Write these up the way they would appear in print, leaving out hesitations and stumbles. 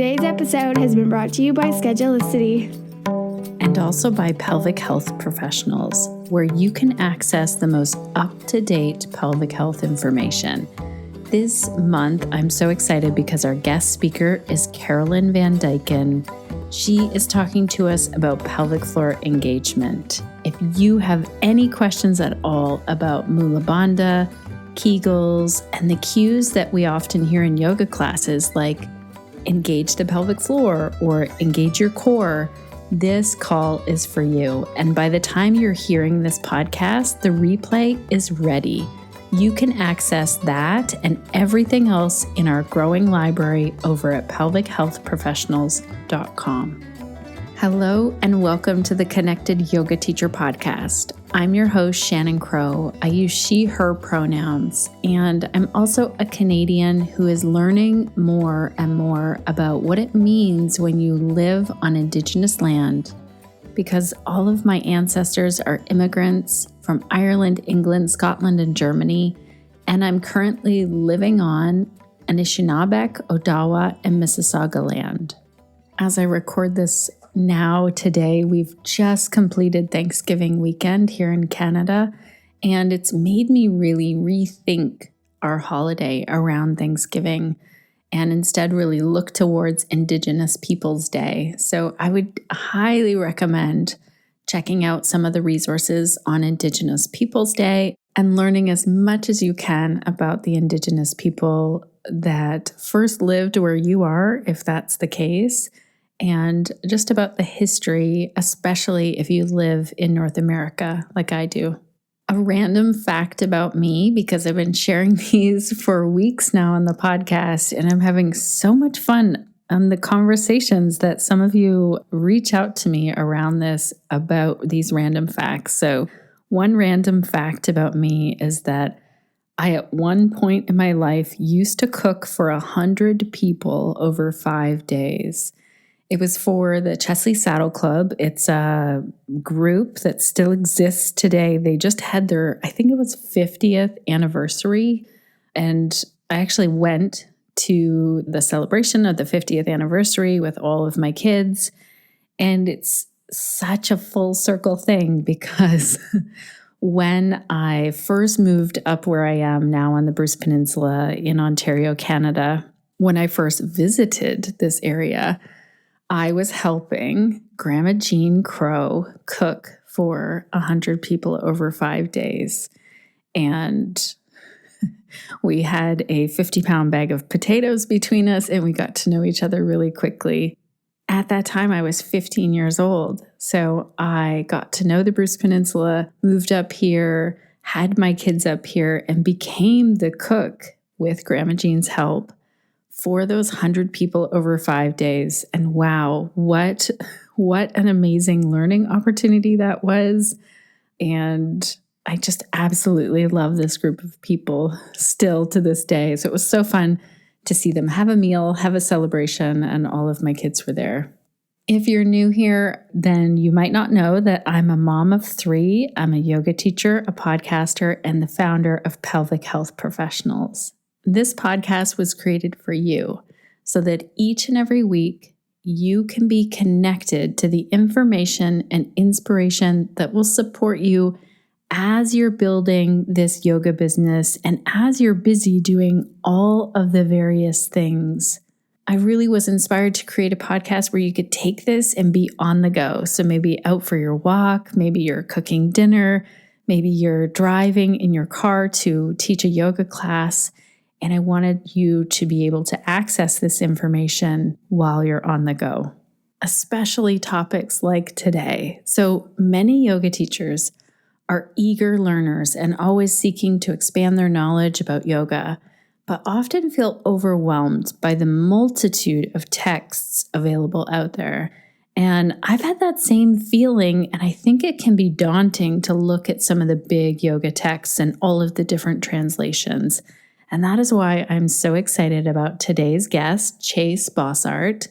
Today's episode has been brought to you by Schedulicity. And also by pelvic health professionals, where you can access the most up-to-date pelvic health information. This month, I'm so excited because our guest speaker is Carolyn Van Dyken. She is talking to us about pelvic floor engagement. If you have any questions at all about Mula Bandha, Kegels, and the cues that we often hear in yoga classes like engage the pelvic floor or engage your core, this call is for you. And by the time you're hearing this podcast, the replay is ready. You can access that and everything else in our growing library over at pelvichealthprofessionals.com. Hello and welcome to the Connected Yoga Teacher Podcast. I'm your host, Shannon Crow. I use she, her pronouns, and I'm also a Canadian who is learning more and more about what it means when you live on Indigenous land, because all of my ancestors are immigrants from Ireland, England, Scotland, and Germany, and I'm currently living on Anishinaabeg, Odawa, and Mississauga land. As I record this today, we've just completed Thanksgiving weekend here in Canada, and it's made me really rethink our holiday around Thanksgiving and instead really look towards Indigenous Peoples Day. So I would highly recommend checking out some of the resources on Indigenous Peoples Day and learning as much as you can about the Indigenous people that first lived where you are, if that's the case, and just about the history, especially if you live in North America like I do. A random fact about me, because I've been sharing these for weeks now on the podcast, and I'm having so much fun on the conversations that some of you reach out to me around this about these random facts. So one random fact about me is that I, at one point in my life, used to cook for 100 people over 5 days. It was for the Chesley Saddle Club. It's a group that still exists today. They just had their, I think it was 50th anniversary. And I actually went to the celebration of the 50th anniversary with all of my kids. And it's such a full circle thing because when I first moved up where I am now on the Bruce Peninsula in Ontario, Canada, when I first visited this area, I was helping Grandma Jean Crow cook for 100 people over 5 days. And we had a 50-pound bag of potatoes between us, and we got to know each other really quickly. At that time, I was 15 years old. So I got to know the Bruce Peninsula, moved up here, had my kids up here, and became the cook with Grandma Jean's help for those 100 people over 5 days. And wow, what an amazing learning opportunity that was. And I just absolutely love this group of people still to this day. So it was so fun to see them have a meal, have a celebration, and all of my kids were there. If you're new here, then you might not know that I'm a mom of 3. I'm a yoga teacher, a podcaster, and the founder of Pelvic Health Professionals. This podcast was created for you so that each and every week you can be connected to the information and inspiration that will support you as you're building this yoga business and as you're busy doing all of the various things. I really was inspired to create a podcast where you could take this and be on the go. So maybe out for your walk, maybe you're cooking dinner, maybe you're driving in your car to teach a yoga class. And I wanted you to be able to access this information while you're on the go, especially topics like today. So many yoga teachers are eager learners and always seeking to expand their knowledge about yoga, but often feel overwhelmed by the multitude of texts available out there. And I've had that same feeling, and I think it can be daunting to look at some of the big yoga texts and all of the different translations. And that is why I'm so excited about today's guest, Chase Bossart.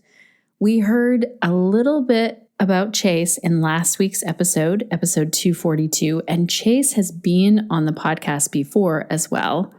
We heard a little bit about Chase in last week's episode 242, and Chase has been on the podcast before as well.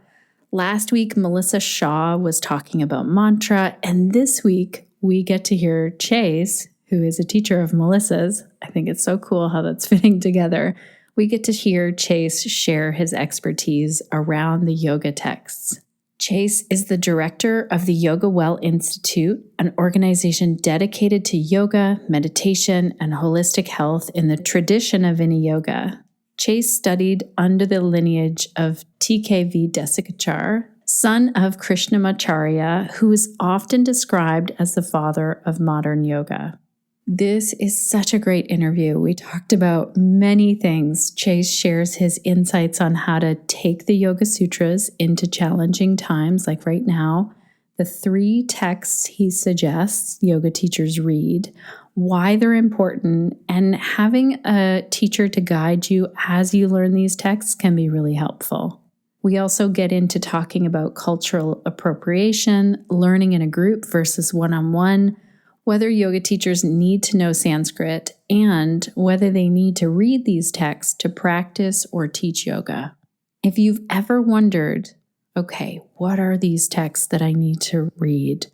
Last week, Melissa Shaw was talking about mantra, and this week, we get to hear Chase, who is a teacher of Melissa's. I think it's so cool how that's fitting together. We get to hear Chase share his expertise around the yoga texts. Chase is the director of the Yoga Well Institute, an organization dedicated to yoga, meditation, and holistic health in the tradition of Viniyoga. Chase studied under the lineage of TKV Desikachar, son of Krishnamacharya, who is often described as the father of modern yoga. This is such a great interview. We talked about many things. Chase shares his insights on how to take the Yogasūtras into challenging times, like right now, the 3 texts he suggests yoga teachers read, why they're important, and having a teacher to guide you as you learn these texts can be really helpful. We also get into talking about cultural appropriation, learning in a group versus one-on-one, whether yoga teachers need to know Sanskrit, and whether they need to read these texts to practice or teach yoga. If you've ever wondered, okay, what are these texts that I need to read?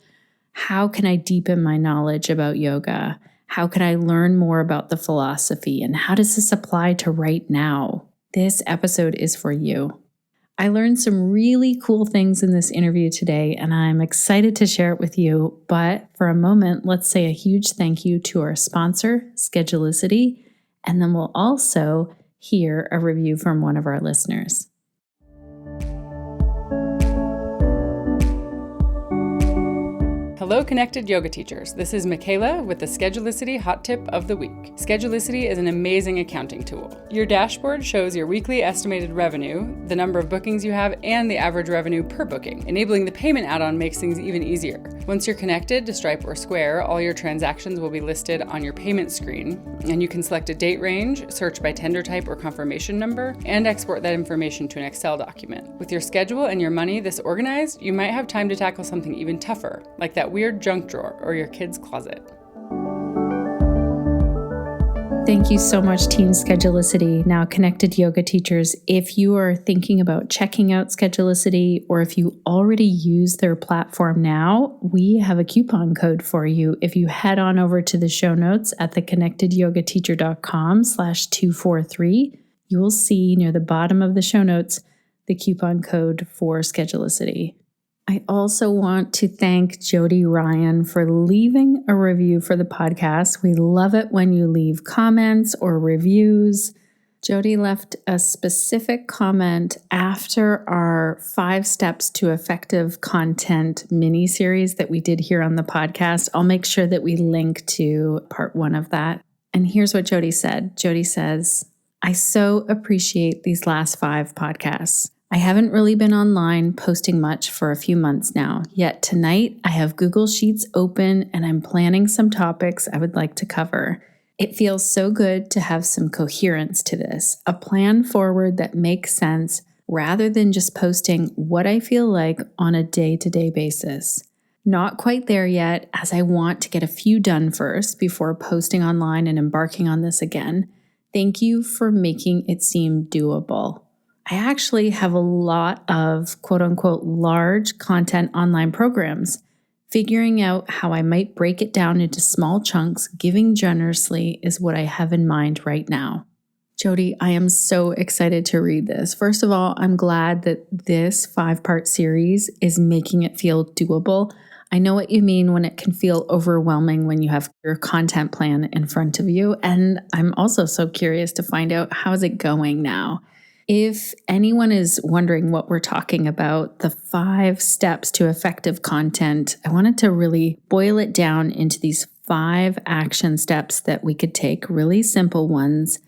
How can I deepen my knowledge about yoga? How can I learn more about the philosophy? And how does this apply to right now? This episode is for you. I learned some really cool things in this interview today, and I'm excited to share it with you. But for a moment, let's say a huge thank you to our sponsor, Schedulicity, and then we'll also hear a review from one of our listeners. Hello, connected yoga teachers. This is Michaela with the Schedulicity Hot Tip of the Week. Schedulicity is an amazing accounting tool. Your dashboard shows your weekly estimated revenue, the number of bookings you have, and the average revenue per booking. Enabling the payment add-on makes things even easier. Once you're connected to Stripe or Square, all your transactions will be listed on your payment screen, and you can select a date range, search by tender type or confirmation number, and export that information to an Excel document. With your schedule and your money this organized, you might have time to tackle something even tougher, like that weird junk drawer or your kid's closet. Thank you so much, Team Schedulicity. Now, connected yoga teachers, if you are thinking about checking out Schedulicity, or if you already use their platform now, we have a coupon code for you. If you head on over to the show notes at theconnectedyogateacher.com/243, you will see near the bottom of the show notes the coupon code for Schedulicity. I also want to thank Jody Ryan for leaving a review for the podcast. We love it when you leave comments or reviews. Jody left a specific comment after our 5 Steps to Effective Content mini-series that we did here on the podcast. I'll make sure that we link to part 1 of that. And here's what Jody said. Jody says, I so appreciate these last 5 podcasts. I haven't really been online posting much for a few months now, yet tonight I have Google Sheets open and I'm planning some topics I would like to cover. It feels so good to have some coherence to this, a plan forward that makes sense rather than just posting what I feel like on a day-to-day basis. Not quite there yet, as I want to get a few done first before posting online and embarking on this again. Thank you for making it seem doable. I actually have a lot of quote-unquote large content online programs. Figuring out how I might break it down into small chunks, giving generously, is what I have in mind right now. Jody, I am so excited to read this. First of all, I'm glad that this 5-part series is making it feel doable. I know what you mean when it can feel overwhelming when you have your content plan in front of you. And I'm also so curious to find out, how's it going now? If anyone is wondering what we're talking about, the 5 steps to effective content, I wanted to really boil it down into these 5 action steps that we could take, really simple ones,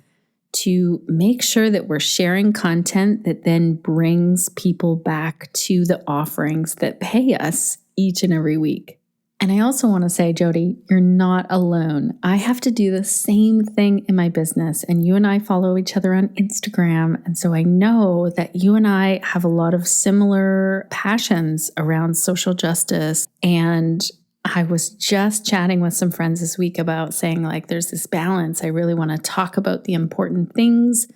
to make sure that we're sharing content that then brings people back to the offerings that pay us each and every week. And I also want to say, Jody, you're not alone. I have to do the same thing in my business, and you and I follow each other on Instagram. And so I know that you and I have a lot of similar passions around social justice. And I was just chatting with some friends this week about saying, like, there's this balance. I really want to talk about the important things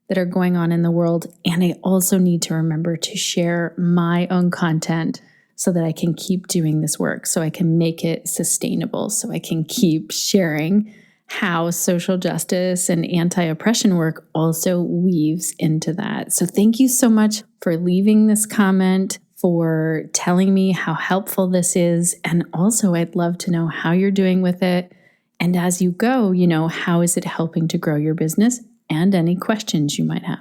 that are going on in the world. And I also need to remember to share my own content so that I can keep doing this work, so I can make it sustainable, so I can keep sharing how social justice and anti-oppression work also weaves into that. So thank you so much for leaving this comment, for telling me how helpful this is. And also, I'd love to know how you're doing with it. And as you go, how is it helping to grow your business and any questions you might have.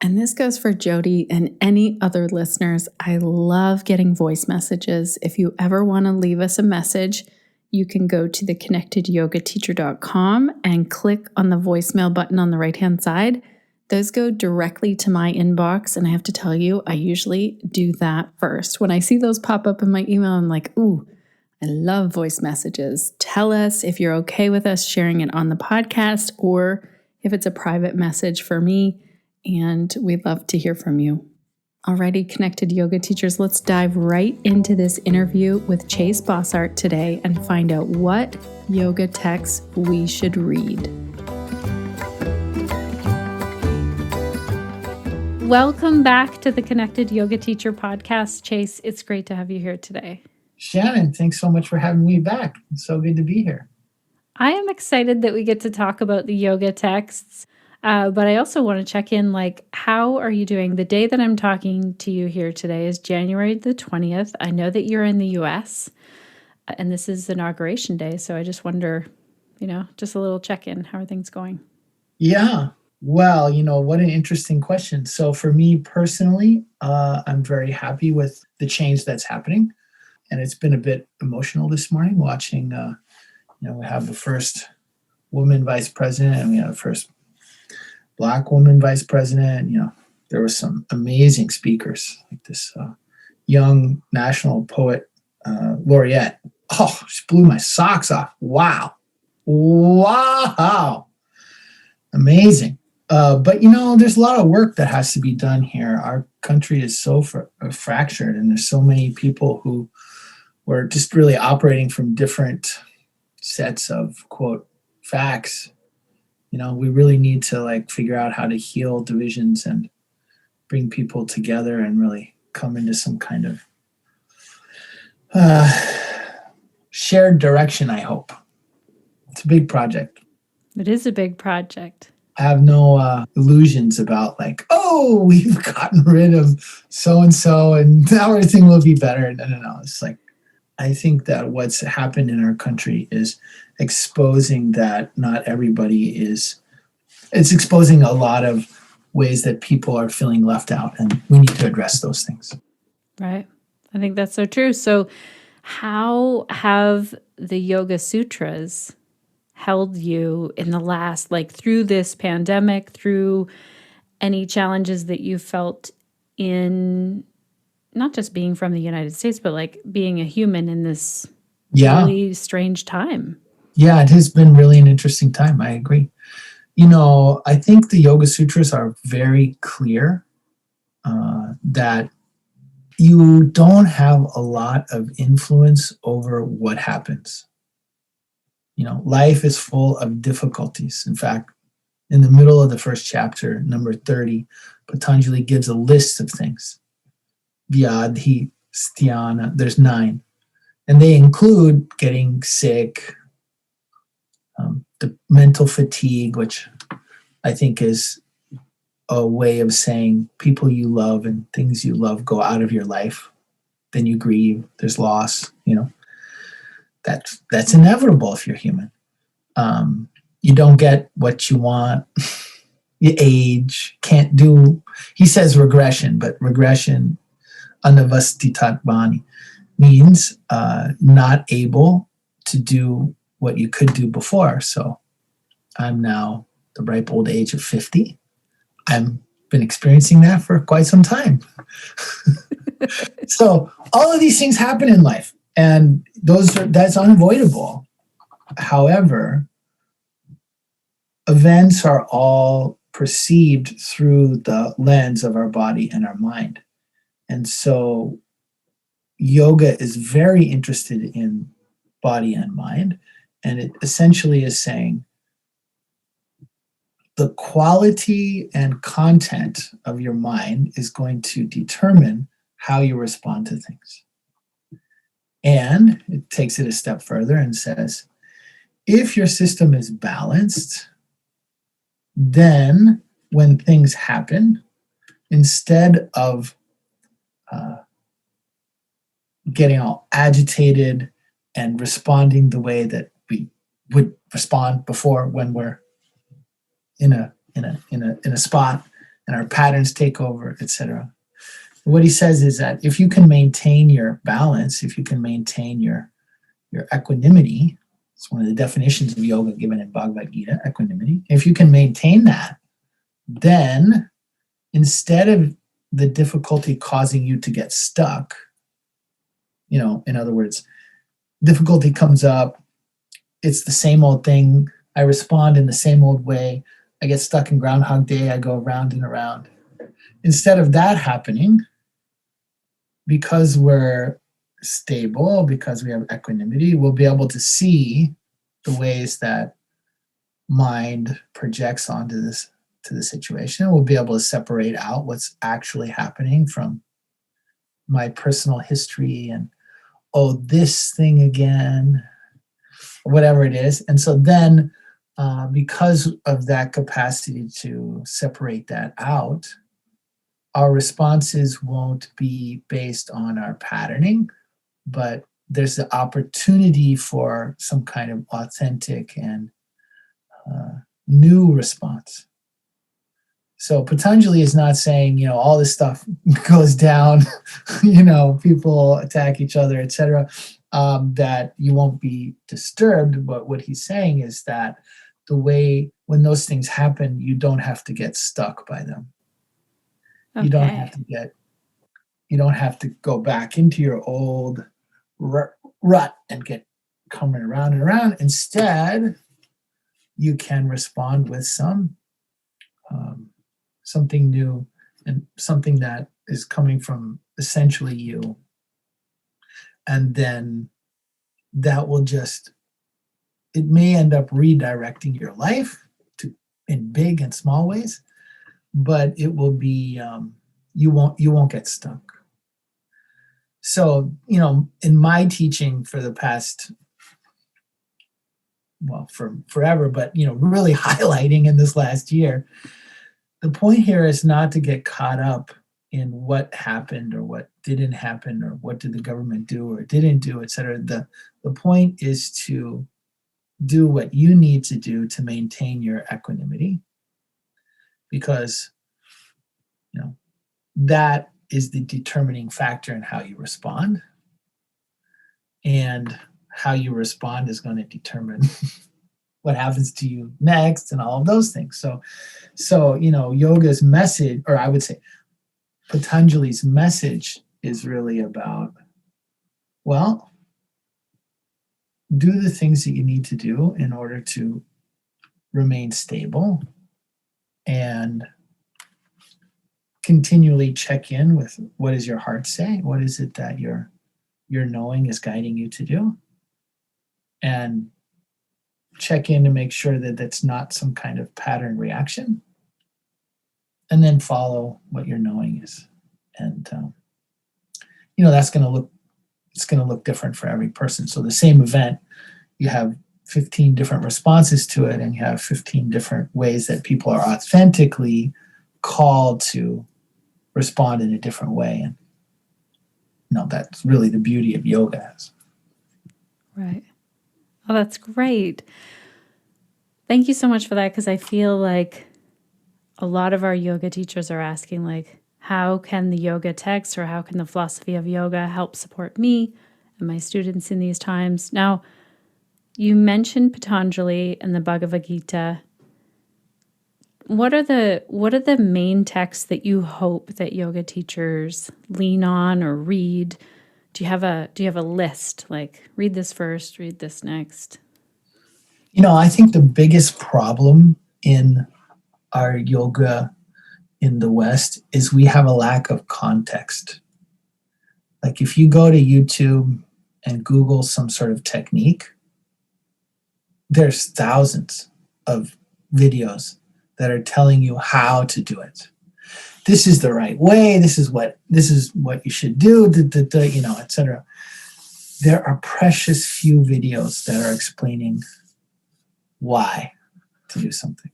And this goes for Jody and any other listeners. I love getting voice messages. If you ever want to leave us a message, you can go to theconnectedyogateacher.com and click on the voicemail button on the right-hand side. Those go directly to my inbox. And I have to tell you, I usually do that first. When I see those pop up in my email, I'm like, ooh, I love voice messages. Tell us if you're okay with us sharing it on the podcast or if it's a private message for me. And we'd love to hear from you. Alrighty, Connected Yoga Teachers, let's dive right into this interview with Chase Bossart today and find out what yoga texts we should read. Welcome back to the Connected Yoga Teacher podcast. Chase, it's great to have you here today. Shannon, thanks so much for having me back. It's so good to be here. I am excited that we get to talk about the yoga texts. But I also want to check in, how are you doing? The day that I'm talking to you here today is January the 20th. I know that you're in the US, and this is Inauguration Day. So I just wonder, just a little check-in. How are things going? Yeah. Well, what an interesting question. So for me personally, I'm very happy with the change that's happening. And it's been a bit emotional this morning watching, we have the first woman vice president and we have the first Black woman vice president. There were some amazing speakers, like this young national poet laureate. Oh, she blew my socks off. Wow. Amazing. But, there's a lot of work that has to be done here. Our country is so fractured, and there's so many people who were just really operating from different sets of, quote, facts. We really need to figure out how to heal divisions and bring people together and really come into some kind of shared direction, I hope. It's a big project. It is a big project. I have no illusions about we've gotten rid of so-and-so and now everything will be better. No. It's I think that what's happened in our country is exposing that not everybody it's exposing a lot of ways that people are feeling left out, and we need to address those things. Right. I think that's so true. So how have the Yogasūtras held you in the last, through this pandemic, through any challenges that you felt in not just being from the United States, but being a human in this really strange time? Yeah, it has been really an interesting time. I agree. I think the Yogasūtras are very clear that you don't have a lot of influence over what happens. Life is full of difficulties. In fact, in the middle of the first chapter, number 30, Patanjali gives a list of things. Vyadhi, Sthana, there's 9. And they include getting sick, the mental fatigue, which I think is a way of saying people you love and things you love go out of your life. Then you grieve, there's loss, That's inevitable if you're human. You don't get what you want. You age, can't do, he says regression, but regression, anavastitatmani, means not able to do what you could do before. So I'm now the ripe old age of 50. I've been experiencing that for quite some time. So all of these things happen in life, and that's unavoidable. However, events are all perceived through the lens of our body and our mind. And so yoga is very interested in body and mind. And it essentially is saying the quality and content of your mind is going to determine how you respond to things. And it takes it a step further and says, if your system is balanced, then when things happen, instead of getting all agitated and responding the way that we would respond before, when we're in a spot and our patterns take over, etc. What he says is that if you can maintain your balance, if you can maintain your equanimity, it's one of the definitions of yoga given in Bhagavad Gita, equanimity. If you can maintain that, then instead of the difficulty causing you to get stuck, in other words, difficulty comes up, it's the same old thing, I respond in the same old way, I get stuck in Groundhog Day, I go around and around. Instead of that happening, because we're stable, because we have equanimity, we'll be able to see the ways that mind projects onto the situation. We'll be able to separate out what's actually happening from my personal history and, this thing again, or whatever it is. And so then, because of that capacity to separate that out, our responses won't be based on our patterning, but there's the opportunity for some kind of authentic and new response. So Patanjali is not saying, all this stuff goes down, people attack each other, etc., that you won't be disturbed. But what he's saying is that the way when those things happen, you don't have to get stuck by them. Okay. You don't have to go back into your old rut and get coming around and around. Instead, you can respond with something new and something that is coming from essentially you. And then that will it may end up redirecting your life in big and small ways, but it will be, you won't get stuck. So, in my teaching for the past, for forever, but, really highlighting in this last year, the point here is not to get caught up in what happened or what didn't happen or what did the government do or didn't do, etc. The point is to do what you need to do to maintain your equanimity, because, that is the determining factor in how you respond. And how you respond is going to determine what happens to you next and all of those things. So yoga's message, or I would say Patanjali's message, is really about, do the things that you need to do in order to remain stable, and continually check in with what does your heart say? What is it that your knowing is guiding you to do? And check in to make sure that that's not some kind of pattern reaction. And then follow what your knowing is. And, that's going to look different for every person. So the same event, you have 15 different responses to it, and you have 15 different ways that people are authentically called to respond in a different way. And that's really the beauty of yoga. Right. Oh, that's great. Thank you so much for that, because I feel like a lot of our yoga teachers are asking, how can the yoga text or how can the philosophy of yoga help support me and my students in these times? Now, you mentioned Patanjali and the Bhagavad Gita. What are the main texts that you hope that yoga teachers lean on or read? Do you have a list, read this first, read this next? I think the biggest problem in our yoga in the West is we have a lack of context. If you go to YouTube and Google some sort of technique, there's thousands of videos that are telling you how to do it. This is the right way. This is what you should do, etc. there are precious few videos that are explaining why to do something.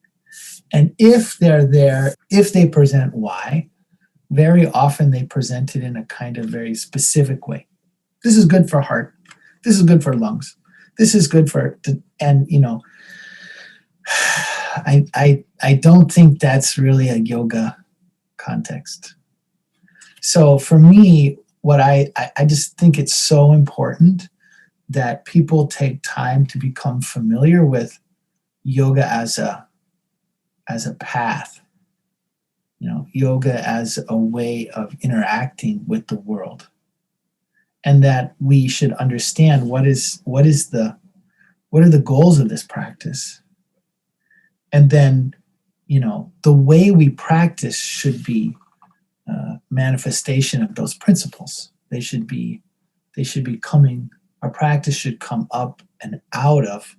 And if they're there, if they present why, very often they present it in a kind of very specific way. This is good for heart. This is good for lungs. This is good for, and I don't think that's really a yoga context. So for me, what I just think it's so important that people take time to become familiar with yoga as a path, yoga as a way of interacting with the world, and that we should understand what are the goals of this practice, and then the way we practice should be manifestation of those principles. They should be coming. Our practice should come up and out of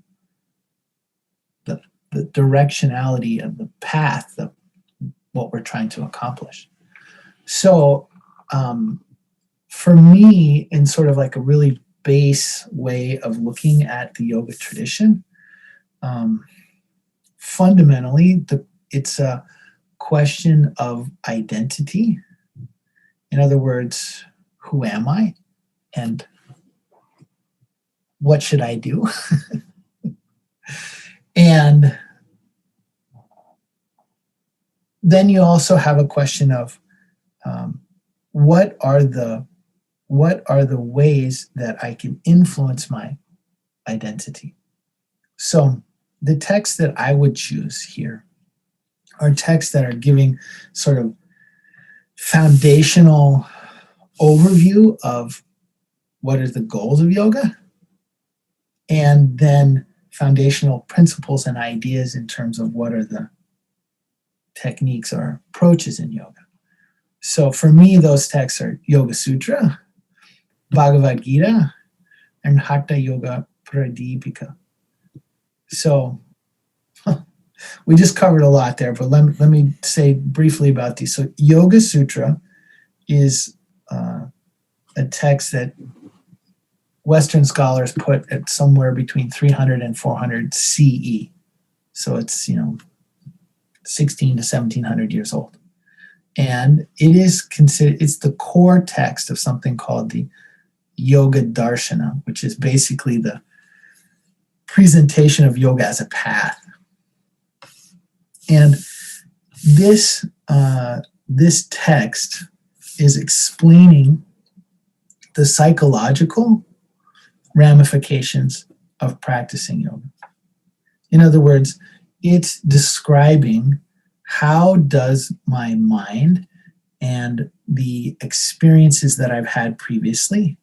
the directionality of the path of what we're trying to accomplish. So for me, in sort of like a really base way of looking at the yoga tradition, fundamentally, it's a question of identity. In other words, who am I and what should I do? And then you also have a question of what are the ways that I can influence my identity? So the texts that I would choose here are texts that are giving sort of foundational overview of what are the goals of yoga, and then foundational principles and ideas in terms of what are the techniques or approaches in yoga. So for me, those texts are Yogasūtra, Bhagavad Gita, and Haṭhayoga Pradīpika. So we just covered a lot there, but let me say briefly about these. So Yogasūtra is a text that Western scholars put at somewhere between 300 and 400 CE. So it's 16 to 1700 years old. And it is considered, it's the core text of something called the Yoga Darshana, which is basically the presentation of yoga as a path. And this text is explaining the psychological ramifications of practicing yoga. In other words, it's describing how does my mind and the experiences that I've had previously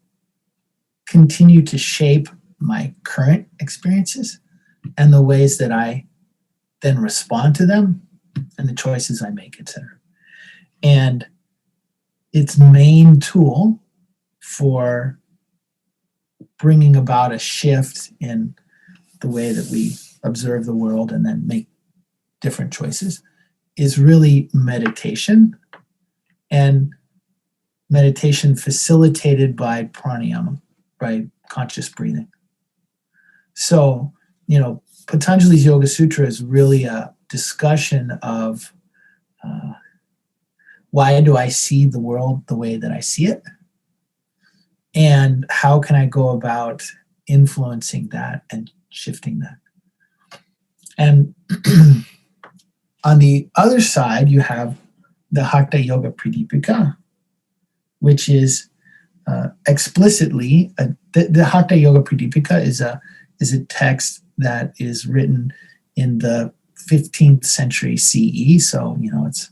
continue to shape my current experiences and the ways that I then respond to them and the choices I make, etc. And its main tool for bringing about a shift in the way that we observe the world and then make different choices is really meditation, and meditation facilitated by pranayama, by conscious breathing. So, Patanjali's Yogasūtra is really a discussion of why do I see the world the way that I see it? And how can I go about influencing that and shifting that? And on the other side, you have the Haṭhayoga Pradīpika, which is explicitly, the Haṭhayoga Pradīpika is a text that is written in the 15th century CE, so it's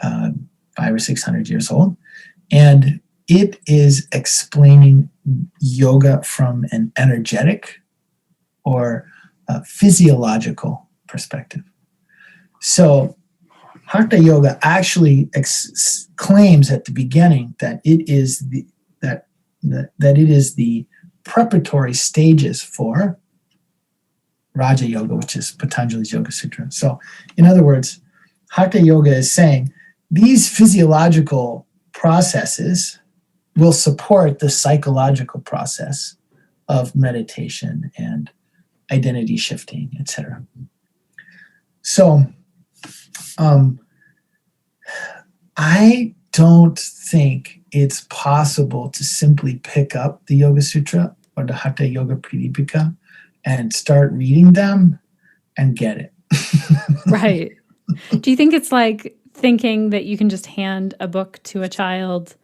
500 or 600 years old, and it is explaining yoga from an energetic or physiological perspective. So Hatha Yoga actually claims at the beginning that it is that it is the preparatory stages for Raja Yoga, which is Patanjali's Yogasūtra. So, in other words, Hatha Yoga is saying these physiological processes will support the psychological process of meditation and identity shifting, etc. So I don't think it's possible to simply pick up the Yogasūtra or the Haṭhayoga Pradīpika and start reading them and get it. Right. Do you think it's like thinking that you can just hand a book to a child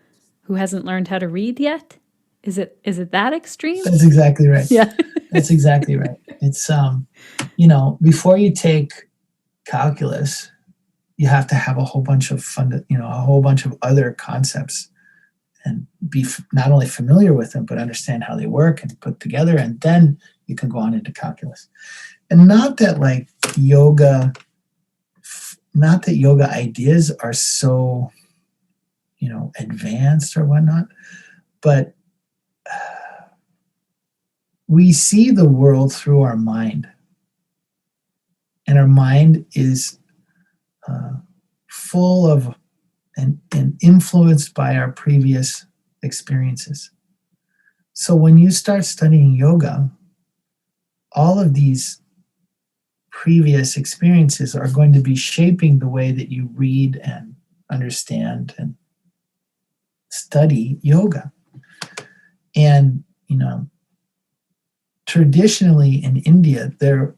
who hasn't learned how to read yet? Is it that extreme? That's exactly right. Yeah. That's exactly right. It's, before you take calculus, you have to have a whole bunch of a whole bunch of other concepts and be not only familiar with them, but understand how they work and put together. And then you can go on into calculus. And not that yoga ideas are so, advanced or whatnot, but we see the world through our mind. And our mind is full of and influenced by our previous experiences. So when you start studying yoga, all of these previous experiences are going to be shaping the way that you read and understand and study yoga. And, traditionally in India, there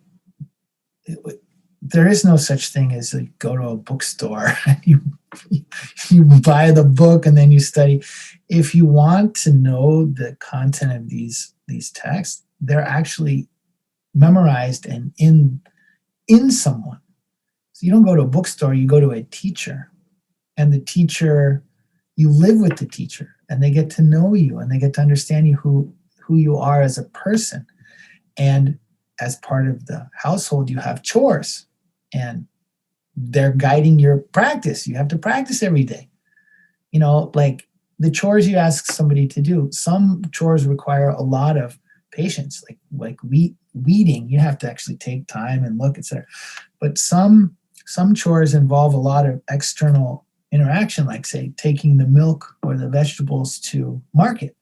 is no such thing as go to a bookstore and you buy the book and then you study. If you want to know the content of these texts, they're actually memorized and in someone. So you don't go to a bookstore, you go to a teacher. And the teacher, you live with the teacher and they get to know you and they get to understand you, who you are as a person. And as part of the household, you have chores and they're guiding your practice. You have to practice every day. Like the chores you ask somebody to do, some chores require a lot of patience, like weeding. You have to actually take time and look, etc. But some chores involve a lot of external interaction, like say taking the milk or the vegetables to market.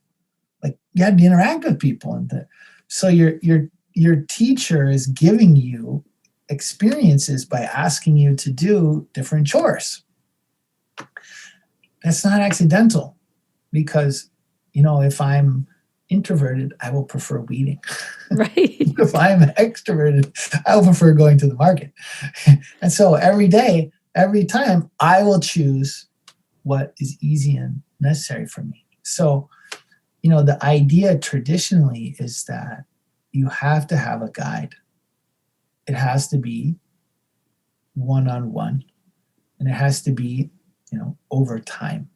Like you have to interact with people, and so your teacher is giving you experiences by asking you to do different chores. That's not accidental, because if I'm introverted, I will prefer weeding. Right. If I'm extroverted, I will prefer going to the market. And so every day, every time, I will choose what is easy and necessary for me. So, the idea traditionally is that you have to have a guide. It has to be one-on-one, and it has to be, over time.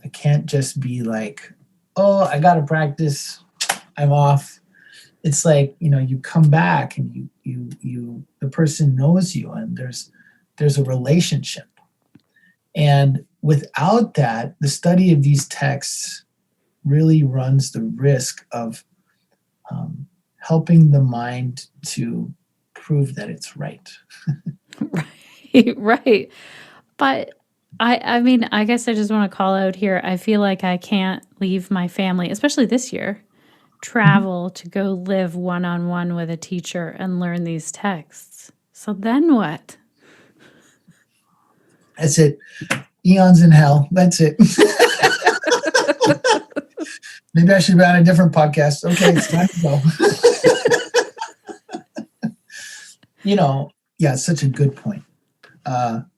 It can't just be like, oh, I got to practice, I'm off. It's like, you come back and you the person knows you and there's a relationship. And without that, the study of these texts really runs the risk of helping the mind to prove that it's right. Right. But I guess I just want to call out here, I feel like I can't leave my family, especially this year, travel to go live one-on-one with a teacher and learn these texts. So then what? That's it. Eons in hell. That's it. Maybe I should be on a different podcast. Okay, it's time to go. Yeah, it's such a good point.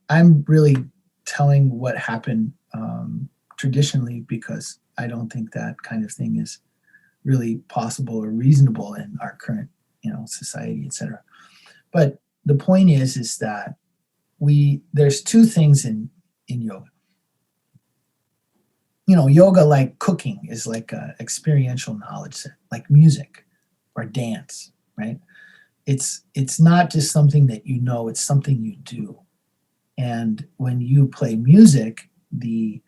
I'm really telling what happened traditionally, because I don't think that kind of thing is really possible or reasonable in our current, society, etc. But the point is that there's two things in yoga. Yoga, like cooking, is like a experiential knowledge set, like music or dance, right? It's not just something that it's something you do. And when you play music, you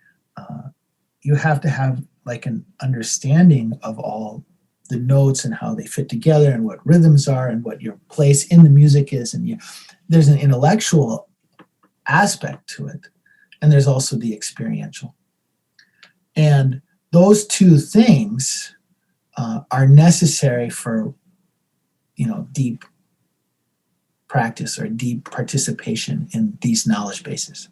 have to have like an understanding of all the notes and how they fit together and what rhythms are and what your place in the music is. And there's an intellectual aspect to it. And there's also the experiential. And those two things are necessary for, deep practice or deep participation in these knowledge bases.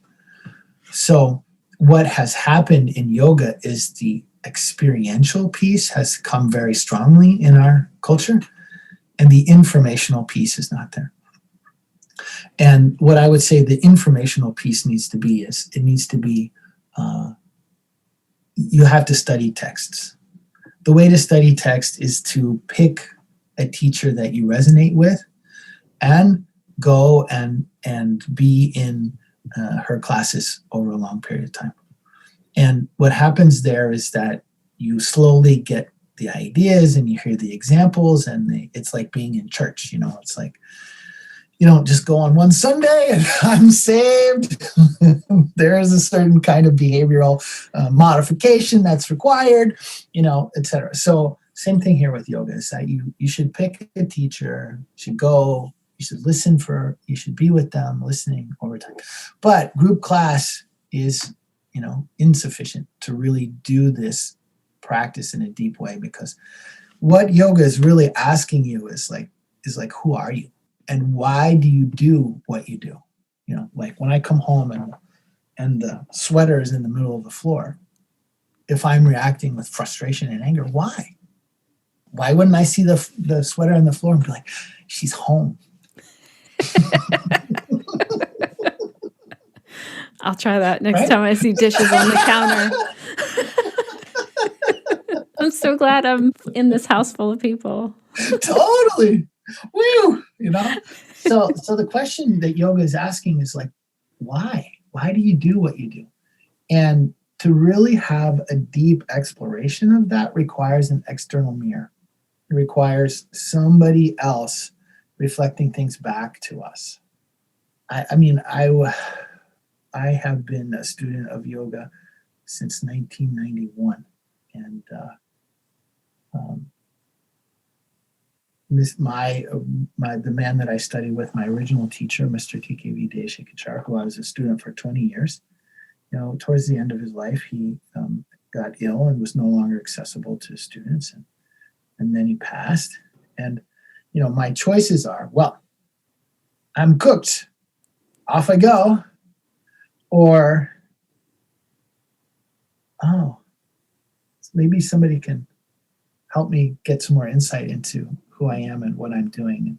So what has happened in yoga is the experiential piece has come very strongly in our culture, and the informational piece is not there. And what I would say the informational piece needs to be is it needs to be, you have to study texts. The way to study text is to pick a teacher that you resonate with and go and be in her classes over a long period of time. And what happens there is that you slowly get the ideas and you hear the examples, and it's like being in church. It's like you don't just go on one Sunday and I'm saved. There is a certain kind of behavioral modification that's required, etc. So same thing here with yoga is that you should pick a teacher, you should go, you should you should be with them listening over time. But group class is, insufficient to really do this practice in a deep way, because what yoga is really asking you is like, who are you? And why do you do what you do? Like when I come home and the sweater is in the middle of the floor, if I'm reacting with frustration and anger, why? Why wouldn't I see the sweater on the floor and be like, she's home? I'll try that next time I see dishes on the counter. I'm so glad I'm in this house full of people. Totally. Woo! So the question that yoga is asking is like, why? Why do you do what you do? And to really have a deep exploration of that requires an external mirror. It requires somebody else reflecting things back to us. I have been a student of yoga since 1991, and the man that I studied with, my original teacher, Mr. TKV Desikachar, who I was a student for 20 years, towards the end of his life, he got ill and was no longer accessible to students, and then he passed. And my choices are, well, I'm cooked, off I go, or maybe somebody can help me get some more insight into who I am and what I'm doing and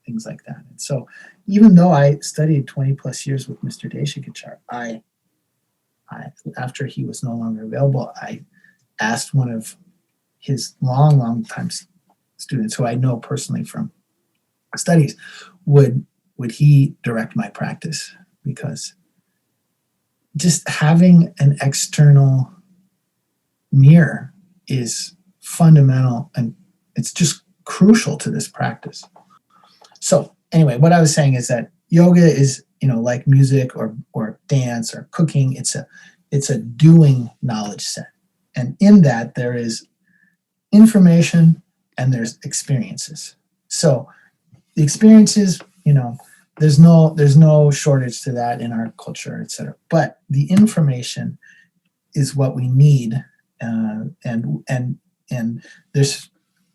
things like that. And so even though I studied 20 plus years with Mr. Desikachar, I after he was no longer available, I asked one of his long time students, who I know personally from studies, would he direct my practice? Because just having an external mirror is fundamental, and it's just crucial to this practice. So anyway, what I was saying is that yoga is, like music or dance or cooking, it's a doing knowledge set. And in that there is information and there's experiences. So the experiences, there's no shortage to that in our culture, etc. But the information is what we need, and there's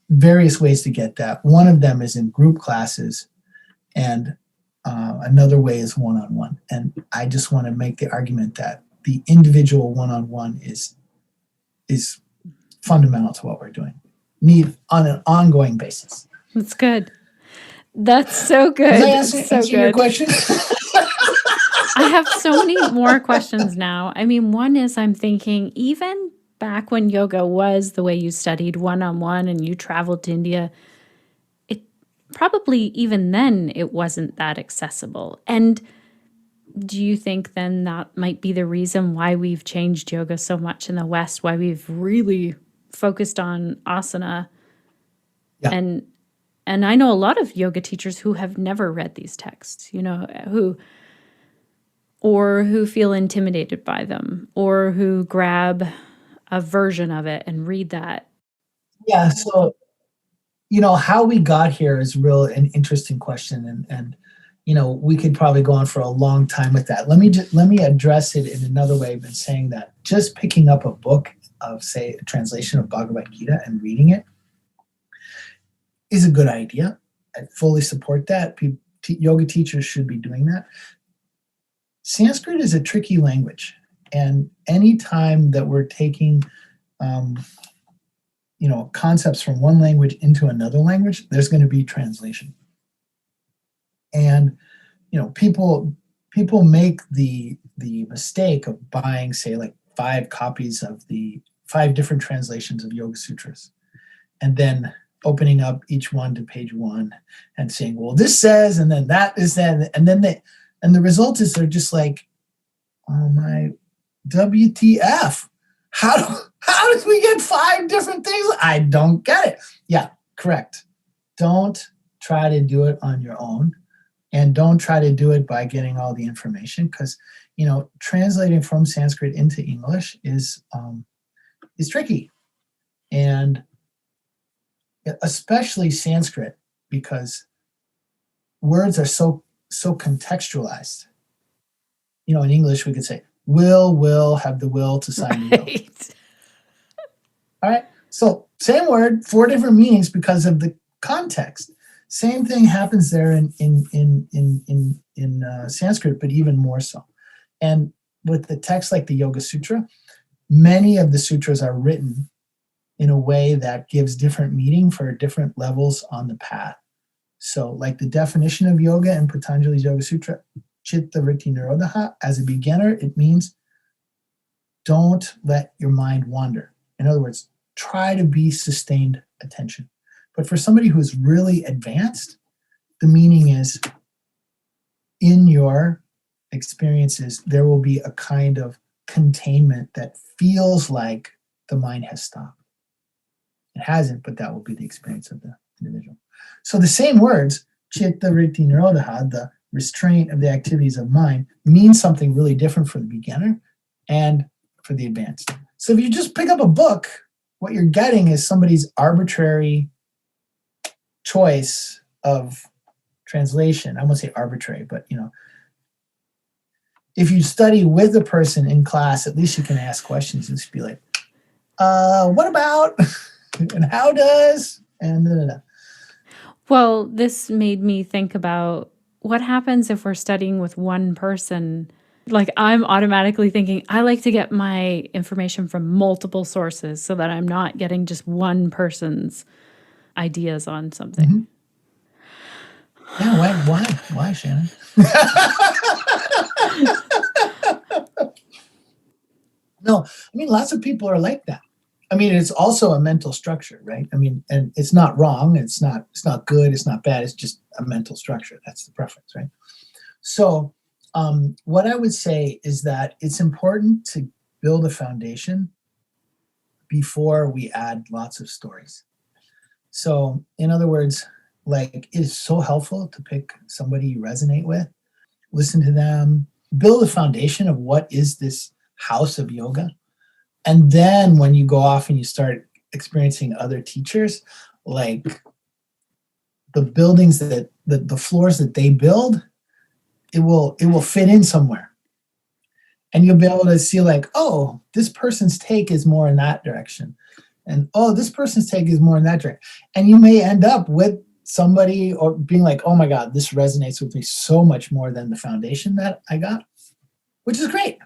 various ways to get that. One of them is in group classes, and another way is one-on-one. And I just want to make the argument that the individual one-on-one is fundamental to what we're doing. Need on an ongoing basis. That's good. That's so good. Did I answer your question? I have so many more questions now. One is I'm thinking, even back when yoga was the way you studied one-on-one and you traveled to India, it probably even then it wasn't that accessible. And do you think then that might be the reason why we've changed yoga so much in the West, why we've really focused on asana? Yeah. And I know a lot of yoga teachers who have never read these texts, who feel intimidated by them, or who grab a version of it and read that. Yeah. So, how we got here is an interesting question. And we could probably go on for a long time with that. Let me address it in another way than saying that just picking up a book of, say, a translation of Bhagavad Gita and reading it is a good idea. I fully support that. Yoga teachers should be doing that. Sanskrit is a tricky language, and any time that we're taking concepts from one language into another language, there's going to be translation. And people make the mistake of buying, say, like 5 copies of the 5 different translations of Yogasūtras, and then opening up each one to page 1 and saying, well, this says, and then that is that, and then the result is they're just like, oh my WTF. How did we get 5 different things? I don't get it. Yeah, correct. Don't try to do it on your own, and don't try to do it by getting all the information, because translating from Sanskrit into English is tricky, and especially Sanskrit, because words are so contextualized. In English we could say will have the will to sign the will. All right. So same word, 4 different meanings because of the context. Same thing happens there in Sanskrit, but even more so. And with the text like the Yoga Sutra, many of the sutras are written in a way that gives different meaning for different levels on the path. So like the definition of yoga in Patanjali's Yoga Sutra, Chitta Vritti Nirodha, as a beginner, it means don't let your mind wander. In other words, try to be sustained attention. But for somebody who's really advanced, the meaning is, in your experiences, there will be a kind of containment that feels like the mind has stopped. It hasn't, but that will be the experience of the individual. So the same words, Chitta Vritti Nirodha, the restraint of the activities of mind, means something really different for the beginner and for the advanced. So if you just pick up a book, what you're getting is somebody's arbitrary choice of translation. I won't say arbitrary, but if you study with a person in class, at least you can ask questions and just be like, what about, and how does, and da, da, da. Well, this made me think about what happens if we're studying with one person. Like, I'm automatically thinking, I like to get my information from multiple sources so that I'm not getting just one person's ideas on something. Mm-hmm. Yeah, why, Shannon? No, lots of people are like that. It's also a mental structure, right? And it's not wrong. It's not good. It's not bad. It's just a mental structure. That's the preference, right? So what I would say is that it's important to build a foundation before we add lots of stories. So in other words, like, it is so helpful to pick somebody you resonate with, listen to them, build a foundation of what is this house of yoga. And then when you go off and you start experiencing other teachers, like the buildings that the floors that they build, it will fit in somewhere. And you'll be able to see like, oh, this person's take is more in that direction. And oh, this person's take is more in that direction. And you may end up with somebody or being like, oh my God, this resonates with me so much more than the foundation that I got, which is great.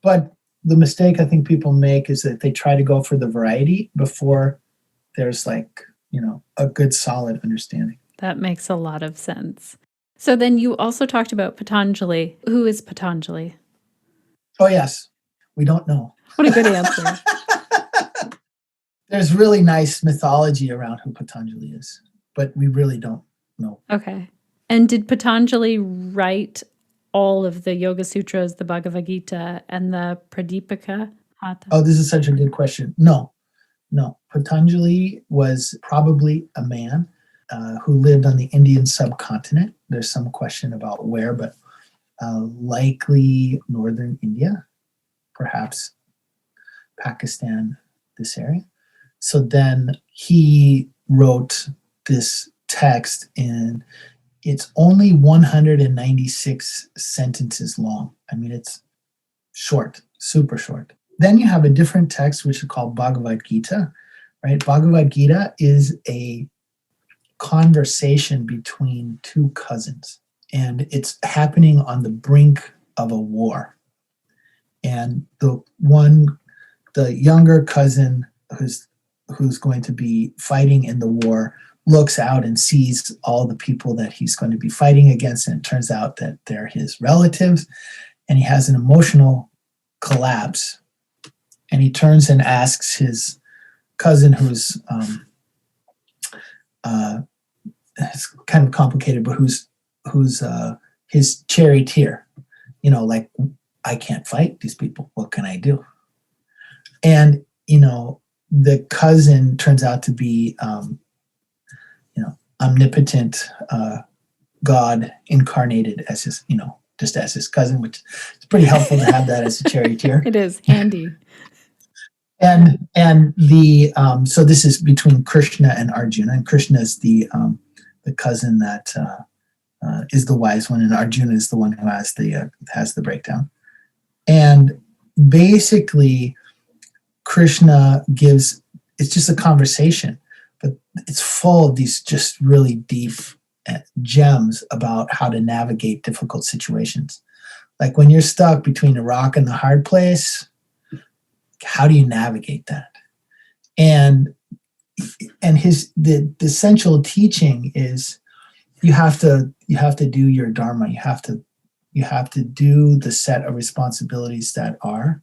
But the mistake I think people make is that they try to go for the variety before there's like, a good solid understanding. That makes a lot of sense. So then you also talked about Patanjali. Who is Patanjali? Oh, yes. We don't know. What a good answer. There's really nice mythology around who Patanjali is, but we really don't know. Okay. And did Patanjali write all of the Yoga Sutras, the Bhagavad Gita, and the Pradīpika? Oh, this is such a good question. No. Patanjali was probably a man who lived on the Indian subcontinent. There's some question about where, but likely northern India, perhaps Pakistan, this area. So then he wrote this text in it's only 196 sentences long. I mean, it's short, super short. Then you have a different text, which is called Bhagavad Gita, right? Bhagavad Gita is a conversation between two cousins, and it's happening on the brink of a war. And the younger cousin who's going to be fighting in the war looks out and sees all the people that he's going to be fighting against, and it turns out that they're his relatives, and he has an emotional collapse, and he turns and asks his cousin, who's it's kind of complicated, but who's his charioteer, like, I can't fight these people, what can I do? And the cousin turns out to be omnipotent God incarnated as his, just as his cousin, which is pretty helpful to have that as a charioteer. It is handy. And the so this is between Krishna and Arjuna, and Krishna is the cousin that is the wise one, and Arjuna is the one who has the breakdown. And basically, Krishna gives, it's just a conversation, but it's full of these just really deep gems about how to navigate difficult situations. Like when you're stuck between a rock and the hard place, how do you navigate that? And the essential teaching is you have to do your dharma. You have to do the set of responsibilities that are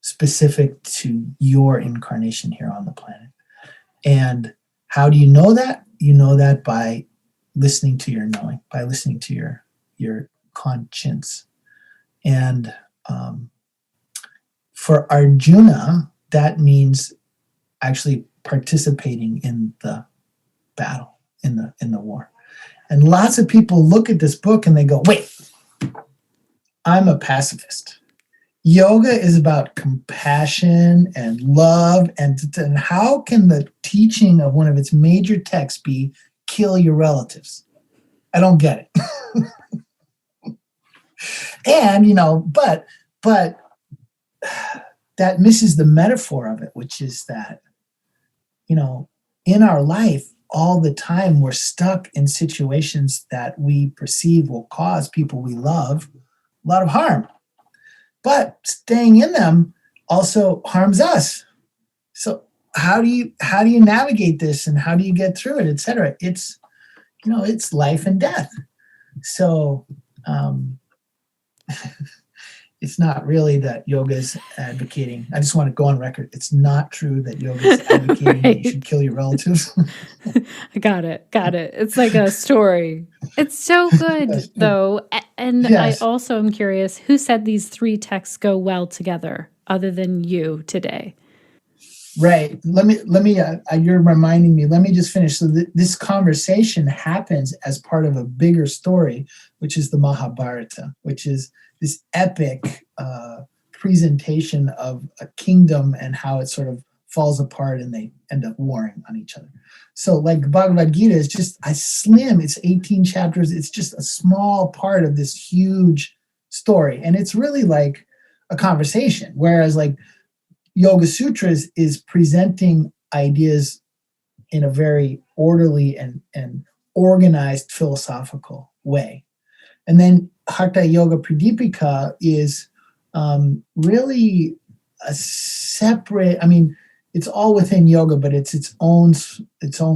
specific to your incarnation here on the planet. And how do you know that? You know that by listening to your knowing, by listening to your conscience. And for Arjuna, that means actually participating in the battle, in the war. And lots of people look at this book and they go, wait, I'm a pacifist. Yoga is about compassion and love, and how can the teaching of one of its major texts be kill your relatives? I don't get it. And, but that misses the metaphor of it, which is that, in our life, all the time we're stuck in situations that we perceive will cause people we love a lot of harm. But staying in them also harms us. So how do you navigate this, and how do you get through it, et cetera? It's, it's life and death. So it's not really that yoga is advocating. I just want to go on record. It's not true that yoga is advocating that you should kill your relatives. I got it. It's like a story. It's so good, though. And yes. I also am curious, who said these three texts go well together, other than you today? Right. Let me. You're reminding me. Let me just finish. So this conversation happens as part of a bigger story, which is the Mahabharata, which is this epic presentation of a kingdom and how it sort of falls apart and they end up warring on each other. So like Bhagavad Gita is just slim, it's 18 chapters, it's just a small part of this huge story. And it's really like a conversation, whereas like Yogasūtras is presenting ideas in a very orderly and organized philosophical way. And then Haṭhayoga Pradīpika is really a separate, it's all within yoga, but it's its own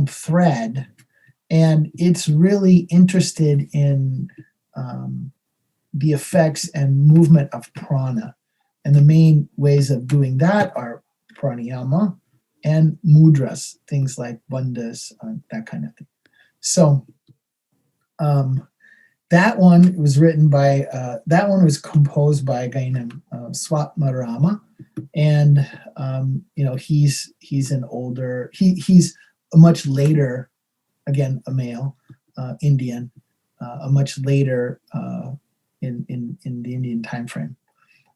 thread. And it's really interested in the effects and movement of prana. And the main ways of doing that are pranayama and mudras, things like bandhas, that kind of thing. So that one was composed by a guy named Swatmarama. And, he's an older, he's a much later, again, a male, Indian, a much later in the Indian time frame.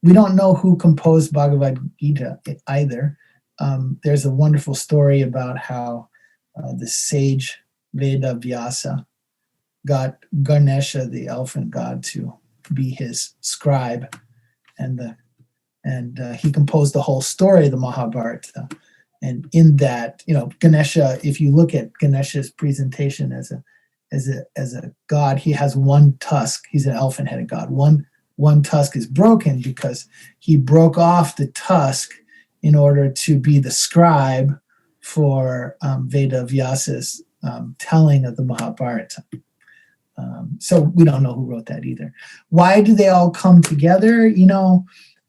We don't know who composed Bhagavad Gita either. There's a wonderful story about how the sage Veda Vyasa got Ganesha, the elephant god, to be his scribe, and he composed the whole story of the Mahabharata. And in that, Ganesha, if you look at Ganesha's presentation as a god, he has one tusk. He's an elephant-headed god. One tusk is broken because he broke off the tusk in order to be the scribe for Veda Vyasa's telling of the Mahabharata. So we don't know who wrote that either. Why do they all come together?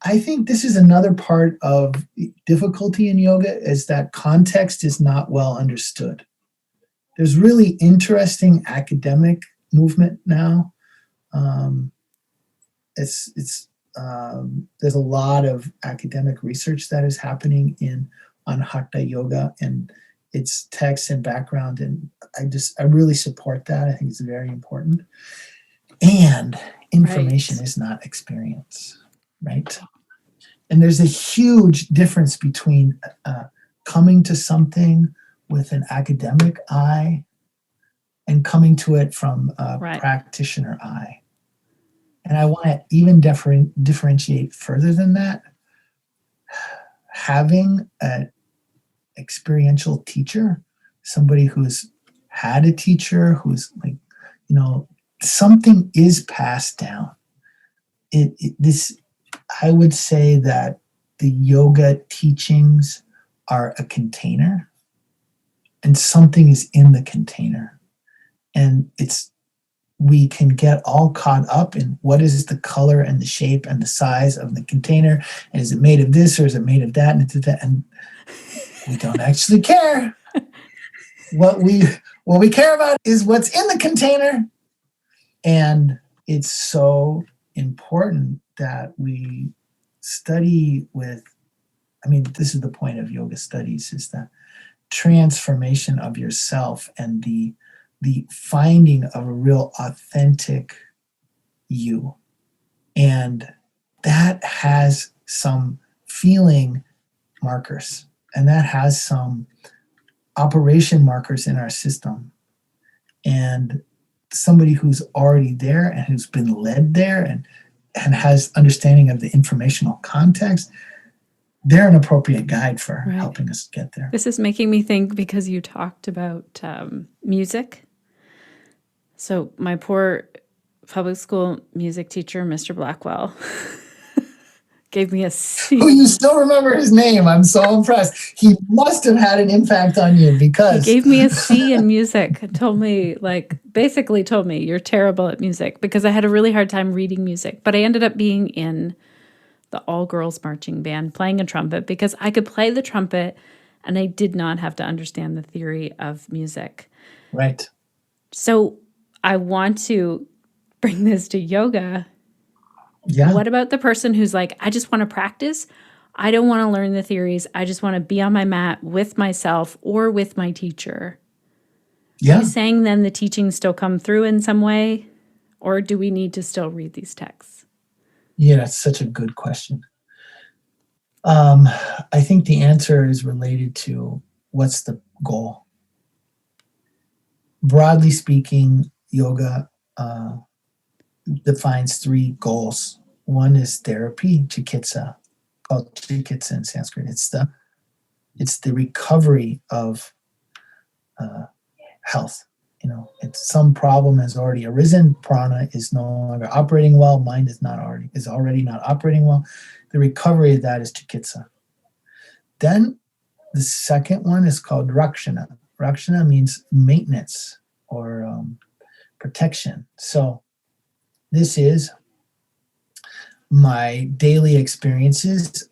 I think this is another part of difficulty in yoga, is that context is not well understood. There's really interesting academic movement now. There's a lot of academic research that is happening on Hatha Yoga and its text and background, and I really support that. I think it's very important. And information is not experience, right? And there's a huge difference between coming to something with an academic eye and coming to it from a practitioner eye. And I want to even differentiate further than that. Having an experiential teacher, somebody who's had a teacher, who's something is passed down. I would say that the yoga teachings are a container, and something is in the container. And we can get all caught up in what is the color and the shape and the size of the container, and is it made of this or is it made of that, and we don't actually care. What we care about is what's in the container. And it's so important that we study this is the point of yoga studies, is that transformation of yourself and the finding of a real authentic you. And that has some feeling markers, and that has some operation markers in our system. And somebody who's already there and who's been led there and has understanding of the informational context, they're an appropriate guide for helping us get there. This is making me think, because you talked about music. So my poor public school music teacher, Mr. Blackwell, gave me a C. Oh, you still remember his name. I'm so impressed. He must have had an impact on you, because he gave me a C in music and basically told me, you're terrible at music, because I had a really hard time reading music. But I ended up being in the all-girls marching band playing a trumpet, because I could play the trumpet and I did not have to understand the theory of music. Right. So I want to bring this to yoga. Yeah. What about the person who's like, I just want to practice. I don't want to learn the theories. I just want to be on my mat with myself or with my teacher. Yeah. Are you saying then the teachings still come through in some way? Or do we need to still read these texts? Yeah, that's such a good question. I think the answer is related to what's the goal. Broadly speaking, yoga defines 3 goals. One is therapy, chikitsa, called chikitsa in Sanskrit. It's the recovery of health. It's some problem has already arisen. Prana is no longer operating well. Mind is already not operating well. The recovery of that is chikitsa. Then the second one is called rakshana. Rakshana means maintenance or protection. So this is my daily experiences.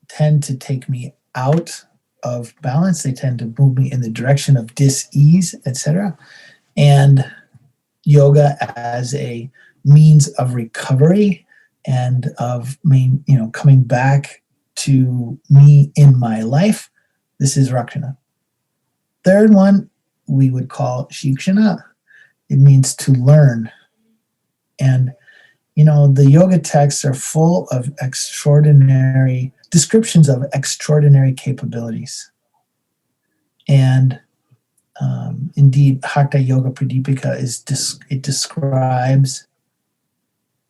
Tend to take me out of balance. They tend to move me in the direction of dis-ease, etc. And yoga as a means of recovery and of coming back to me in my life. This is rakshana. Third one we would call shikshana. It means to learn. And the yoga texts are full of extraordinary descriptions of extraordinary capabilities. And Indeed, Haṭhayoga Pradīpika it describes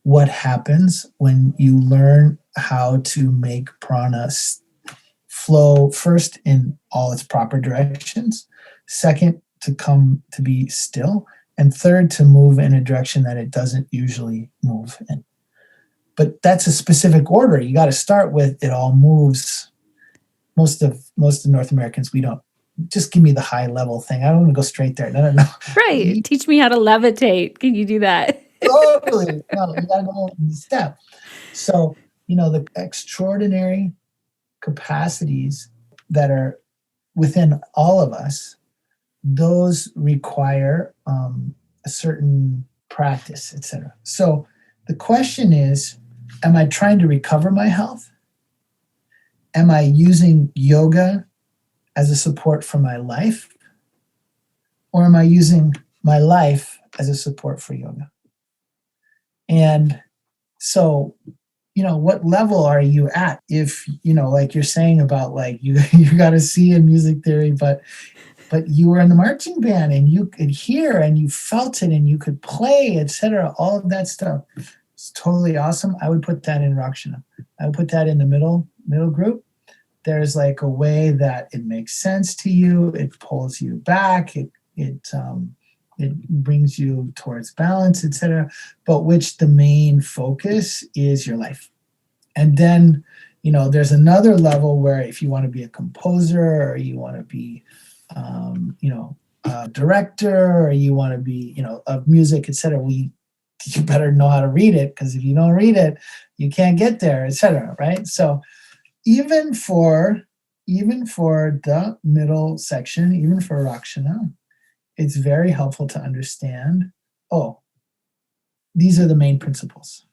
what happens when you learn how to make prana flow first in all its proper directions, second, to come to be still, and third, to move in a direction that it doesn't usually move in. But that's a specific order. You got to start with it all moves. Most of North Americans, we don't. Just give me the high level thing. I don't want to go straight there. No. Right. Teach me how to levitate. Can you do that? Totally. No, you got to go in step. So, the extraordinary capacities that are within all of us, those require a certain practice, etc. So the question is, am I trying to recover my health? Am I using yoga as a support for my life? Or am I using my life as a support for yoga? And so, what level are you at? If, like you're saying about like you got to see in music theory, but you were in the marching band and you could hear and you felt it and you could play, etc. All of that stuff. It's totally awesome. I would put that in Rakshana. I would put that in the middle group. There's like a way that it makes sense to you. It pulls you back. It brings you towards balance, etc. But which the main focus is your life. And then, there's another level where if you want to be a composer or you want to be, a director or you want to be, of music, etc. You better know how to read it, because if you don't read it, you can't get there, etc. Right? So even for the middle section, even for Rakshana, it's very helpful to understand, these are the main principles,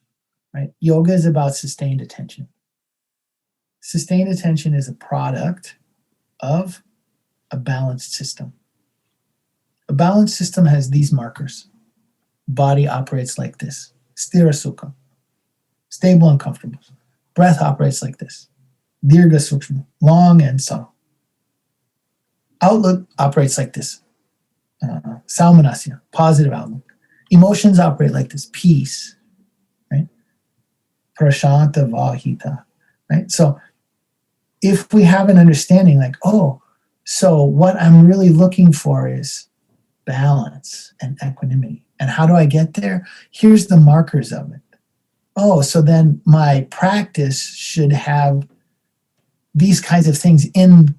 right? Yoga is about sustained attention. Sustained attention is a product of a balanced system. A balanced system has these markers. Body operates like this. Sthira sukha. Stable and comfortable. Breath operates like this. Dirgha sukshma. Long and subtle. Outlook operates like this. Saumanasya, positive outlook. Emotions operate like this, peace, right? Prashanta vahita, right? So if we have an understanding like, so what I'm really looking for is balance and equanimity. And how do I get there? Here's the markers of it. So then my practice should have these kinds of things in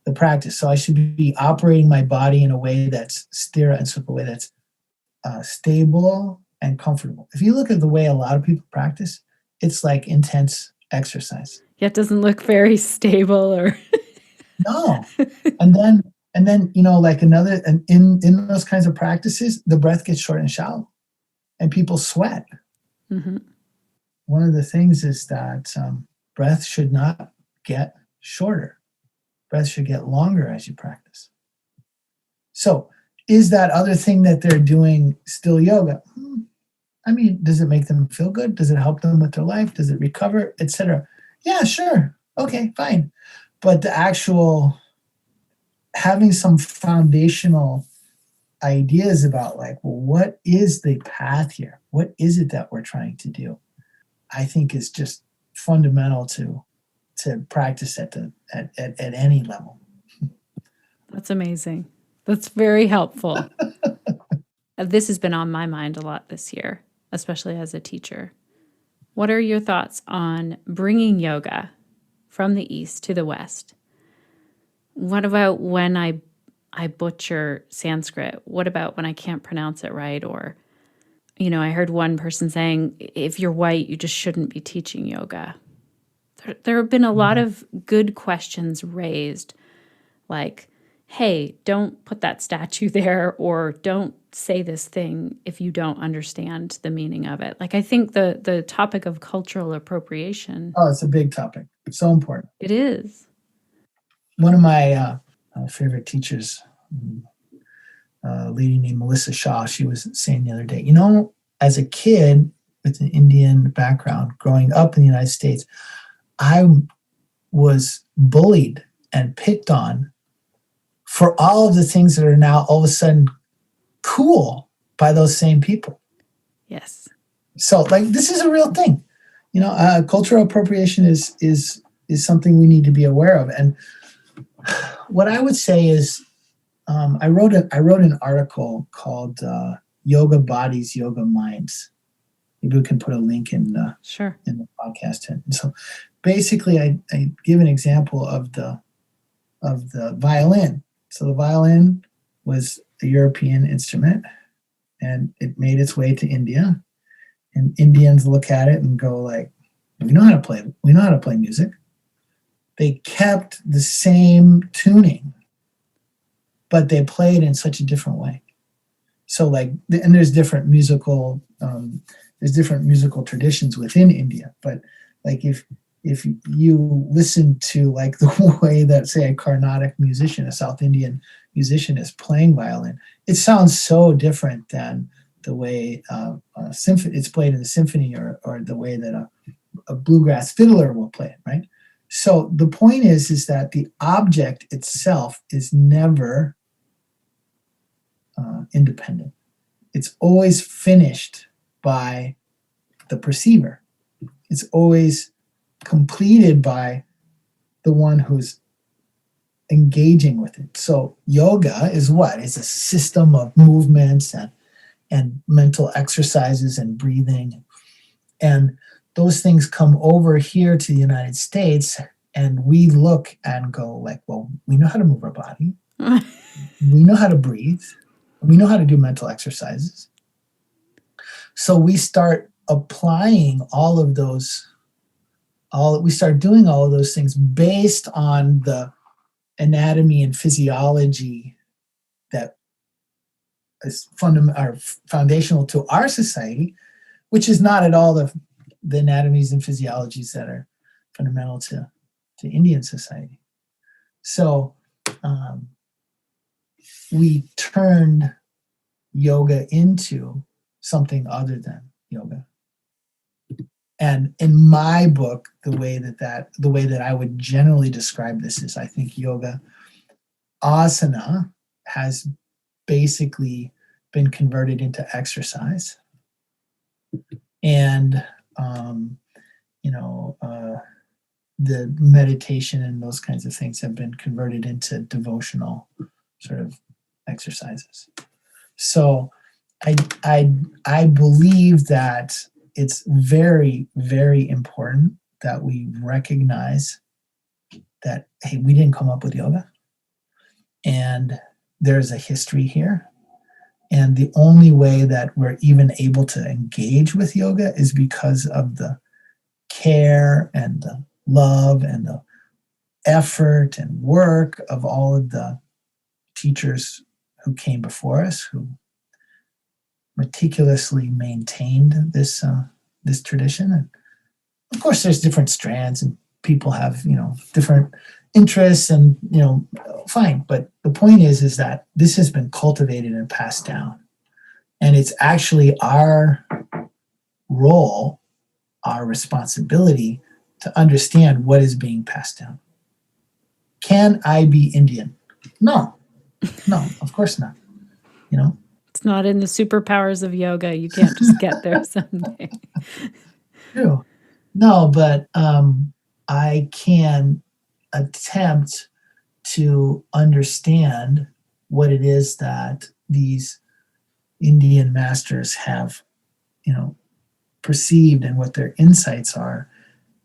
the practice. So I should be operating my body in a way that's sthira and sukha, a way that's stable and comfortable. If you look at the way a lot of people practice, it's like intense exercise. Yeah, it doesn't look very stable or no. And then like another, and in those kinds of practices, the breath gets short and shallow and people sweat. Mm-hmm. One of the things is that breath should not get shorter. Breath should get longer as you practice. So is that other thing that they're doing still yoga? I mean, does it make them feel good? Does it help them with their life? Does it recover, etc.? Yeah, sure. Okay, fine. But the actual having some foundational ideas about like, well, what is the path here? What is it that we're trying to do? I think is just fundamental to practice at any level. That's amazing. That's very helpful. This has been on my mind a lot this year, especially as a teacher. What are your thoughts on bringing yoga from the East to the West? What about when I butcher Sanskrit? What about when I can't pronounce it right? Or, I heard one person saying, if you're white, you just shouldn't be teaching yoga. There have been a lot of good questions raised, like, hey, don't put that statue there, or don't say this thing if you don't understand the meaning of it. Like, I think the topic of cultural appropriation. Oh, it's a big topic. It's so important. It is. One of my favorite teachers, a lady named Melissa Shaw, she was saying the other day, as a kid with an Indian background growing up in the United States, I was bullied and picked on for all of the things that are now all of a sudden cool by those same people. Yes. So like, this is a real thing. Cultural appropriation is something we need to be aware of. And what I would say is, I wrote an article called Yoga Bodies, Yoga Minds. Maybe we can put a link in the podcast. And so basically I give an example of the violin. So the violin was a European instrument, and it made its way to India. And Indians look at it and go like, we know how to play music. They kept the same tuning, but they played in such a different way. So like, and there's different musical traditions within India, but like if you listen to like the way that, say, a Carnatic musician, a South Indian musician is playing violin, it sounds so different than the way it's played in the symphony, or the way that a bluegrass fiddler will play it, right? So the point is that the object itself is never independent. It's always finished by the perceiver. It's always completed by the one who's engaging with it. So yoga is what? It's a system of movements and mental exercises and breathing. And those things come over here to the United States, and we look and go like, well, we know how to move our body. We know how to breathe. We know how to do mental exercises. So we start applying we start doing all of those things based on the anatomy and physiology that is foundational to our society, which is not at all the anatomies and physiologies that are fundamental to Indian society. So we turned yoga into something other than yoga. And in my book, the way that I would generally describe this is, I think yoga asana has basically been converted into exercise, and the meditation and those kinds of things have been converted into devotional sort of exercises. So I believe that it's very, very important that we recognize that, hey, we didn't come up with yoga, and there's a history here. And the only way that we're even able to engage with yoga is because of the care and the love and the effort and work of all of the teachers who came before us, who meticulously maintained this tradition. And of course, there's different strands, and people have different interests, and fine. But the point is that this has been cultivated and passed down, and it's actually our role, our responsibility to understand what is being passed down. Can I be Indian? No, of course not. It's not in the superpowers of yoga. You can't just get there someday. True. No, but I can attempt to understand what it is that these Indian masters have, perceived, and what their insights are,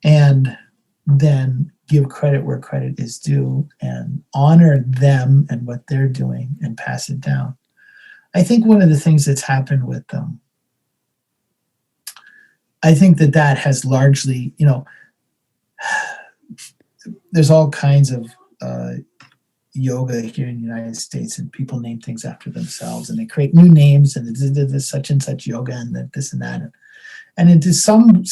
and then give credit where credit is due and honor them and what they're doing and pass it down. I think one of the things that's happened with them, I think that has largely, there's all kinds of yoga here in the United States, and people name things after themselves, and they create new names, and this such and such yoga, and this and that, and it is in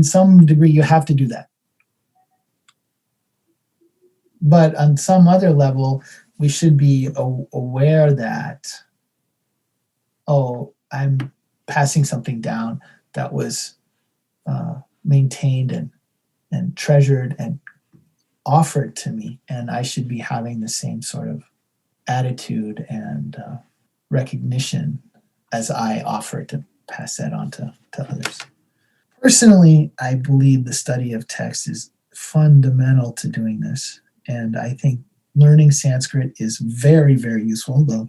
some degree you have to do that. But on some other level, we should be aware that, I'm passing something down that was maintained and treasured and offered to me, and I should be having the same sort of attitude and recognition as I offer to pass that on to others. Personally, I believe the study of text is fundamental to doing this. And I think learning Sanskrit is very, very useful, though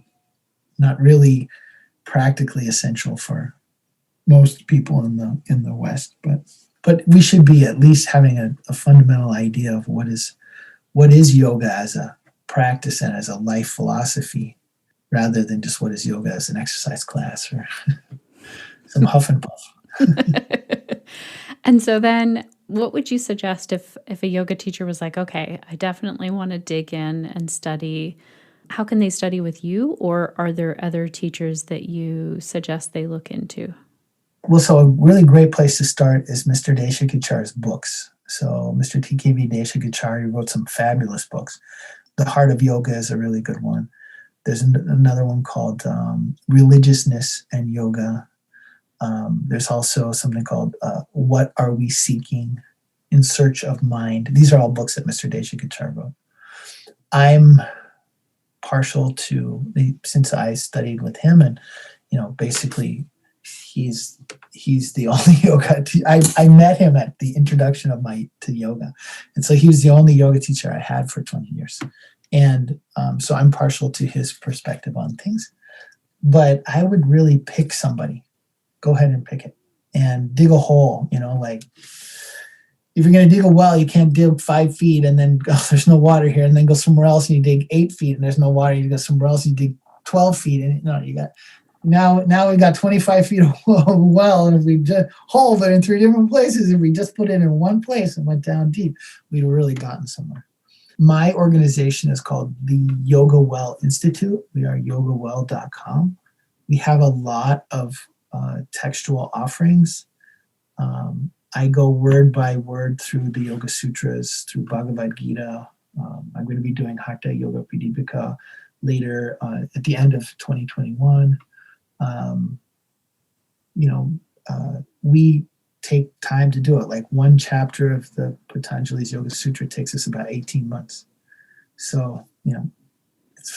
not really practically essential for most people in the West. But we should be at least having a fundamental idea of what is yoga as a practice and as a life philosophy, rather than just what is yoga as an exercise class or some huff and puff. And so then what would you suggest if a yoga teacher was like, okay, I definitely want to dig in and study? How can they study with you, or are there other teachers that you suggest they look into? Well, so a really great place to start is Mr. Desikachar's books. So Mr. TKV Desikachar, he wrote some fabulous books. The Heart of Yoga is a really good one. There's another one called Religiousness and Yoga. There's also something called What Are We Seeking? In Search of Mind. These are all books that Mr. Desikachar wrote. I'm partial to, since I studied with him, and basically he's the only yoga. I met him at the introduction to yoga, and so he was the only yoga teacher I had for 20 years. And so I'm partial to his perspective on things. But I would really pick somebody. Go ahead and pick it and dig a hole. Like if you're going to dig a well, you can't dig 5 feet and then there's no water here, and then go somewhere else and you dig 8 feet and there's no water. You go somewhere else, you dig 12 feet, and you got. Now we got 25 feet of well, and if we just hauled it in 3 different places, if we just put it in one place and went down deep, we'd have really gotten somewhere. My organization is called the Yoga Well Institute. We are yogawell.com. We have a lot of textual offerings. I go word by word through the Yogasūtras, through Bhagavad Gita. I'm going to be doing Haṭhayoga Pradīpika later at the end of 2021. We take time to do it. Like one chapter of the Patanjali's Yogasūtra takes us about 18 months. So,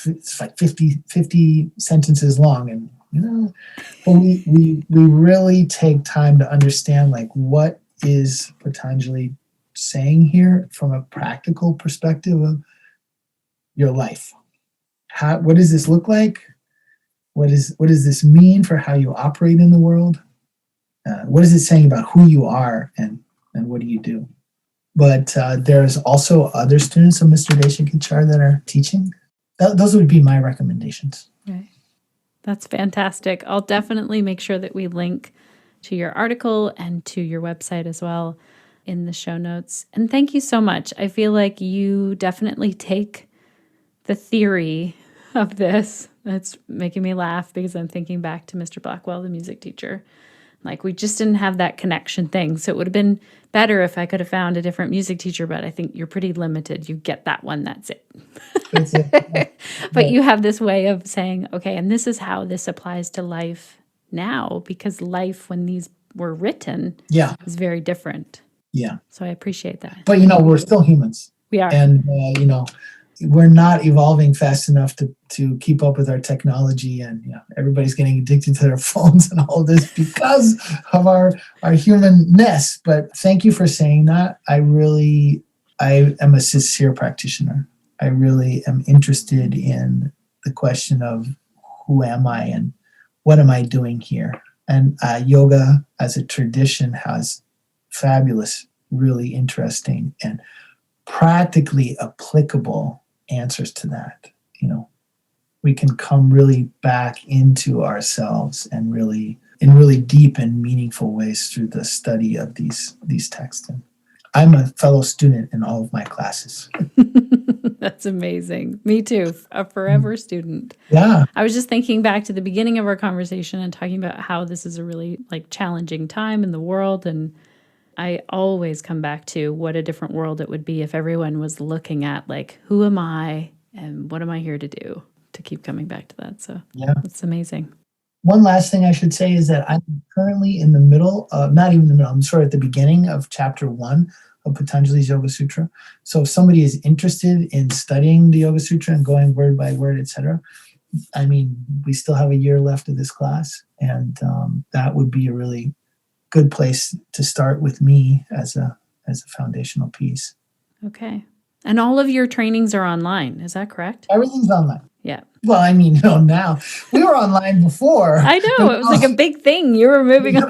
it's like 50 sentences long, and, but we really take time to understand, like, what is Patanjali saying here from a practical perspective of your life. What does this look like? What does this mean for how you operate in the world? What is it saying about who you are, and what do you do? But there's also other students of Mr. Desikachar that are teaching. Those would be my recommendations. Okay. That's fantastic. I'll definitely make sure that we link to your article and to your website as well in the show notes. And thank you so much. I feel like you definitely take the theory of this. That's making me laugh because I'm thinking back to Mr. Blackwell, the music teacher. Like, we just didn't have that connection thing. So it would have been better if I could have found a different music teacher, but I think you're pretty limited. You get that one, that's it. That's it. But you have this way of saying, okay, and this is how this applies to life now, because life when these were written is very different. Yeah. So I appreciate that. But, we're still humans. We are. And, we're not evolving fast enough to keep up with our technology, and everybody's getting addicted to their phones and all of this because of our humanness. But thank you for saying that. I am a sincere practitioner. I really am interested in the question of who am I and what am I doing here? And yoga as a tradition has fabulous, really interesting and practically applicable answers to that. We can come really back into ourselves and really in really deep and meaningful ways through the study of these texts. And I'm a fellow student in all of my classes. That's amazing. Me too. A forever student. Yeah. I was just thinking back to the beginning of our conversation and talking about how this is a really challenging time in the world. And I always come back to what a different world it would be if everyone was looking at who am I and what am I here to do, to keep coming back to that. So yeah, it's amazing. One last thing I should say is that I'm currently in the middle, not even the middle, I'm sort of at the beginning of chapter 1 of Patanjali's Yogasūtra. So if somebody is interested in studying the Yogasūtra and going word by word, etc., I mean, we still have a year left of this class, and that would be a really good place to start with me as a foundational piece. Okay. And all of your trainings are online, is that correct? Everything's online. Yeah. Well, I mean, now we were online before. I know, it was like a big thing. You were moving on.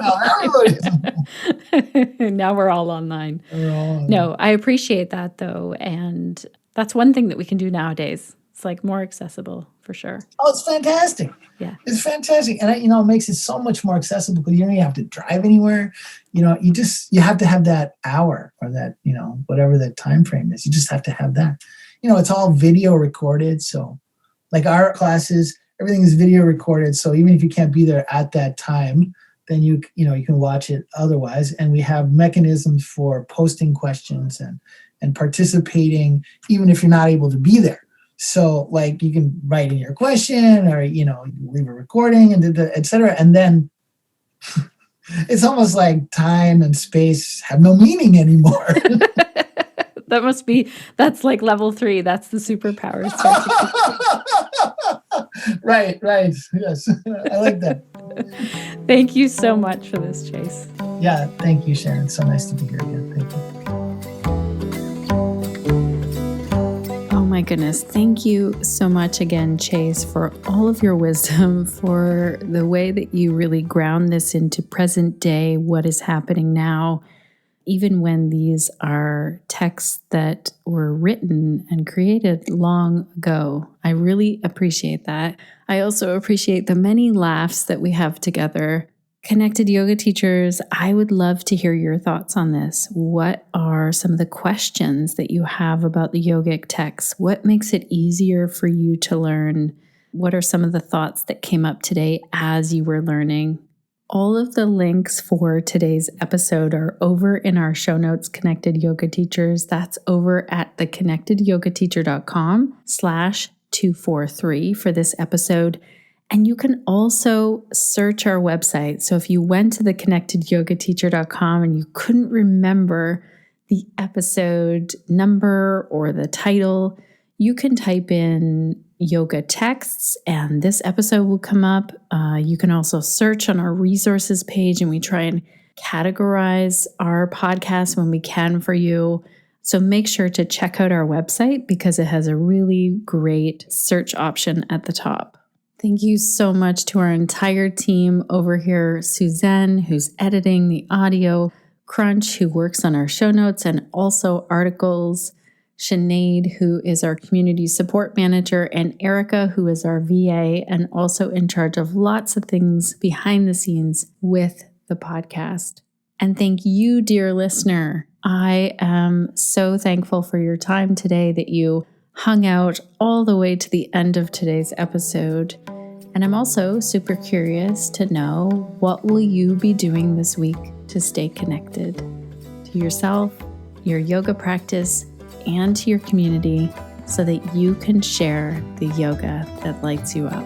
Now we're all online. No, I appreciate that though. And that's one thing that we can do nowadays. It's like more accessible for sure. Oh, it's fantastic. Yeah. It's fantastic. And it makes it so much more accessible because you don't even have to drive anywhere. You have to have that hour or that, whatever that time frame is. You just have to have that. It's all video recorded. So like our classes, everything is video recorded. So even if you can't be there at that time, then you can watch it otherwise. And we have mechanisms for posting questions and participating, even if you're not able to be there. So like you can write in your question or, leave a recording and et cetera. And then it's almost like time and space have no meaning anymore. That's like level 3. That's the superpowers. Right. Yes. I like that. Thank you so much for this, Chase. Yeah. Thank you, Shannon. So nice to be here again. Thank you. Oh my goodness. Thank you so much again, Chase, for all of your wisdom, for the way that you really ground this into present day, what is happening now, even when these are texts that were written and created long ago. I really appreciate that. I also appreciate the many laughs that we have together. Connected Yoga Teachers, I would love to hear your thoughts on this. What are some of the questions that you have about the yogic texts? What makes it easier for you to learn? What are some of the thoughts that came up today as you were learning? All of the links for today's episode are over in our show notes, Connected Yoga Teachers. That's over at theconnectedyogateacher.com/243 for this episode. And you can also search our website. So if you went to theconnectedyogateacher.com and you couldn't remember the episode number or the title, you can type in yoga texts and this episode will come up. You can also search on our resources page, and we try and categorize our podcast when we can for you. So make sure to check out our website because it has a really great search option at the top. Thank you so much to our entire team over here, Suzanne, who's editing the audio, Crunch, who works on our show notes and also articles, Sinead, who is our community support manager, and Erica, who is our VA and also in charge of lots of things behind the scenes with the podcast. And thank you, dear listener. I am so thankful for your time today, that you hung out all the way to the end of today's episode. And I'm also super curious to know, what will you be doing this week to stay connected to yourself, your yoga practice, and to your community so that you can share the yoga that lights you up.